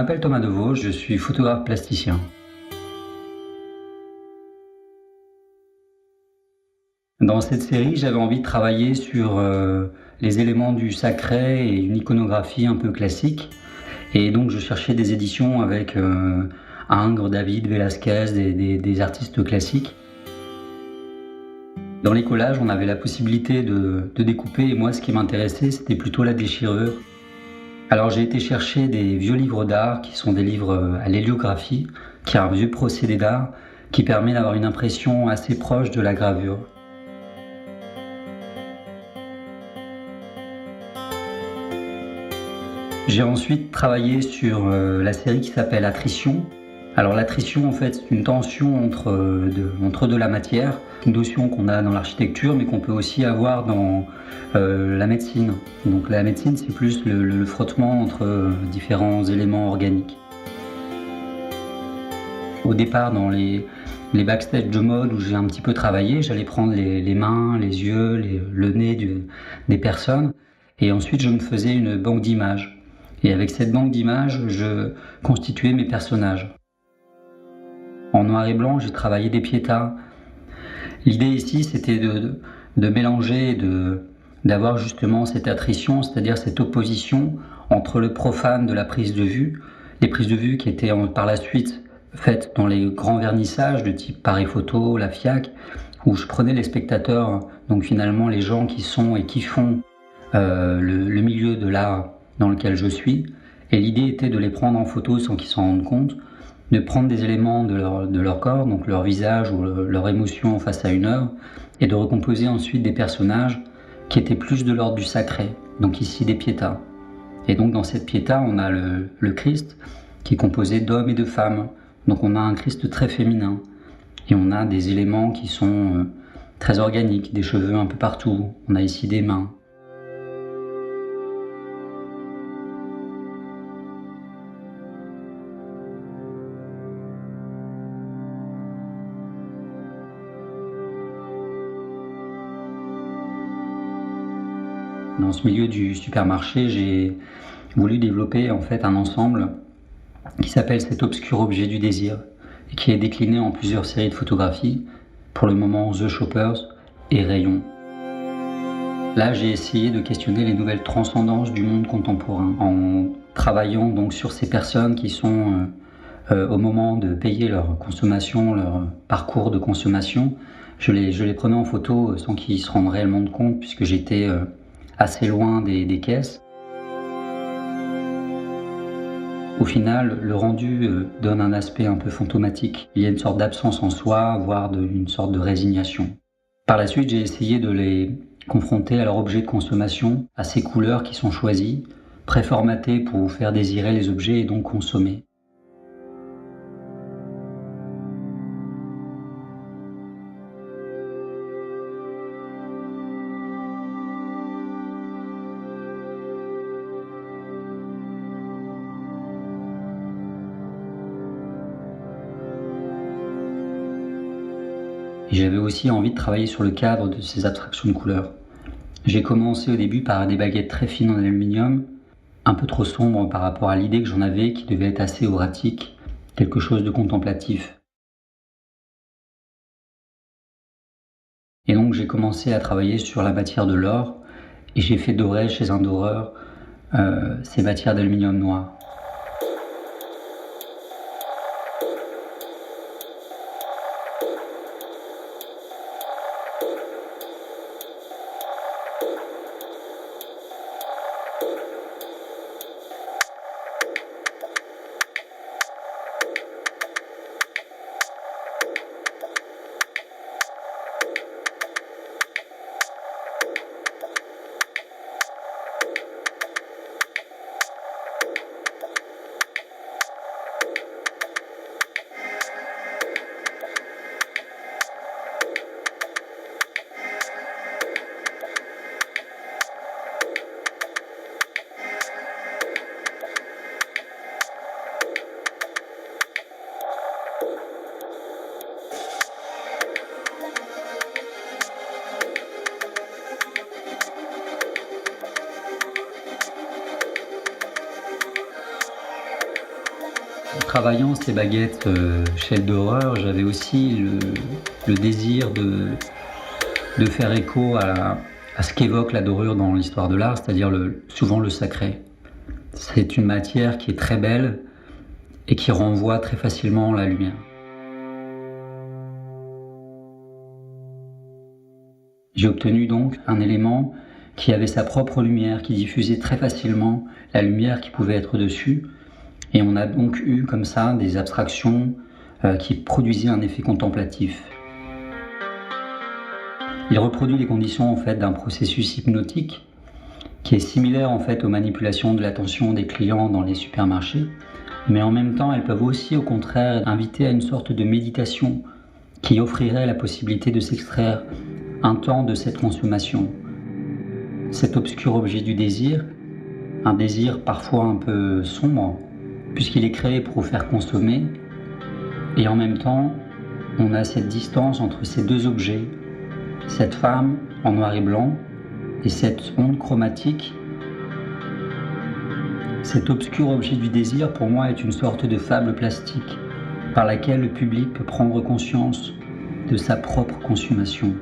m'appelle Thomas Devauche, je suis photographe plasticien. Dans cette série, j'avais envie de travailler sur les éléments du sacré et une iconographie un peu classique. Et donc je cherchais des éditions avec Ingres, David, Velázquez, des artistes classiques. Dans les collages, on avait la possibilité de découper, et moi ce qui m'intéressait, c'était plutôt la déchirure. Alors j'ai été chercher des vieux livres d'art qui sont des livres à l'héliographie, qui est un vieux procédé d'art qui permet d'avoir une impression assez proche de la gravure. J'ai ensuite travaillé sur la série qui s'appelle Attrition. Alors l'attrition, en fait, c'est une tension entre de la matière, une notion qu'on a dans l'architecture, mais qu'on peut aussi avoir dans la médecine. Donc la médecine, c'est plus le frottement entre différents éléments organiques. Au départ, dans les backstage de mode où j'ai un petit peu travaillé, j'allais prendre les mains, les yeux, le nez des personnes, et ensuite je me faisais une banque d'images. Et avec cette banque d'images, je constituais mes personnages. En noir et blanc, j'ai travaillé des piétas. L'idée ici, c'était de mélanger, d'avoir justement cette attrition, c'est-à-dire cette opposition entre le profane de la prise de vue, les prises de vue qui étaient par la suite faites dans les grands vernissages de type Paris Photo, la FIAC, où je prenais les spectateurs, donc finalement les gens qui sont et qui font le milieu de l'art dans lequel je suis, et l'idée était de les prendre en photo sans qu'ils s'en rendent compte, de prendre des éléments de leur corps, donc leur visage ou leur émotion face à une œuvre, et de recomposer ensuite des personnages qui étaient plus de l'ordre du sacré, donc ici des piétas. Et donc dans cette piéta, on a le Christ qui est composé d'hommes et de femmes, donc on a un Christ très féminin, et on a des éléments qui sont très organiques, des cheveux un peu partout, on a ici des mains. Dans ce milieu du supermarché, j'ai voulu développer en fait un ensemble qui s'appelle cet obscur objet du désir et qui est décliné en plusieurs séries de photographies, pour le moment The Shoppers et Rayon. Là, j'ai essayé de questionner les nouvelles transcendances du monde contemporain en travaillant donc sur ces personnes qui sont au moment de payer leur consommation, leur parcours de consommation. Je les prenais en photo sans qu'ils se rendent réellement compte puisque j'étais assez loin des caisses. Au final, le rendu donne un aspect un peu fantomatique. Il y a une sorte d'absence en soi, voire une sorte de résignation. Par la suite, j'ai essayé de les confronter à leur objet de consommation, à ces couleurs qui sont choisies, préformatées pour vous faire désirer les objets et donc consommer. Et j'avais aussi envie de travailler sur le cadre de ces abstractions de couleurs. J'ai commencé au début par des baguettes très fines en aluminium, un peu trop sombres par rapport à l'idée que j'en avais qui devait être assez auratique, quelque chose de contemplatif. Et donc j'ai commencé à travailler sur la matière de l'or, et j'ai fait dorer chez un doreur ces matières d'aluminium noir. travaillant ces baguettes chez Eldorer, j'avais aussi le désir de faire écho à ce qu'évoque la dorure dans l'histoire de l'art, c'est-à-dire souvent le sacré. C'est une matière qui est très belle et qui renvoie très facilement la lumière. J'ai obtenu donc un élément qui avait sa propre lumière, qui diffusait très facilement la lumière qui pouvait être dessus. Et on a donc eu comme ça des abstractions qui produisaient un effet contemplatif. Il reproduit les conditions en fait d'un processus hypnotique qui est similaire en fait aux manipulations de l'attention des clients dans les supermarchés, mais en même temps elles peuvent aussi au contraire inviter à une sorte de méditation qui offrirait la possibilité de s'extraire un temps de cette consommation. Cet obscur objet du désir, un désir parfois un peu sombre, puisqu'il est créé pour vous faire consommer, et en même temps, on a cette distance entre ces deux objets, cette femme en noir et blanc, et cette onde chromatique. Cet obscur objet du désir, pour moi, est une sorte de fable plastique, par laquelle le public peut prendre conscience de sa propre consommation.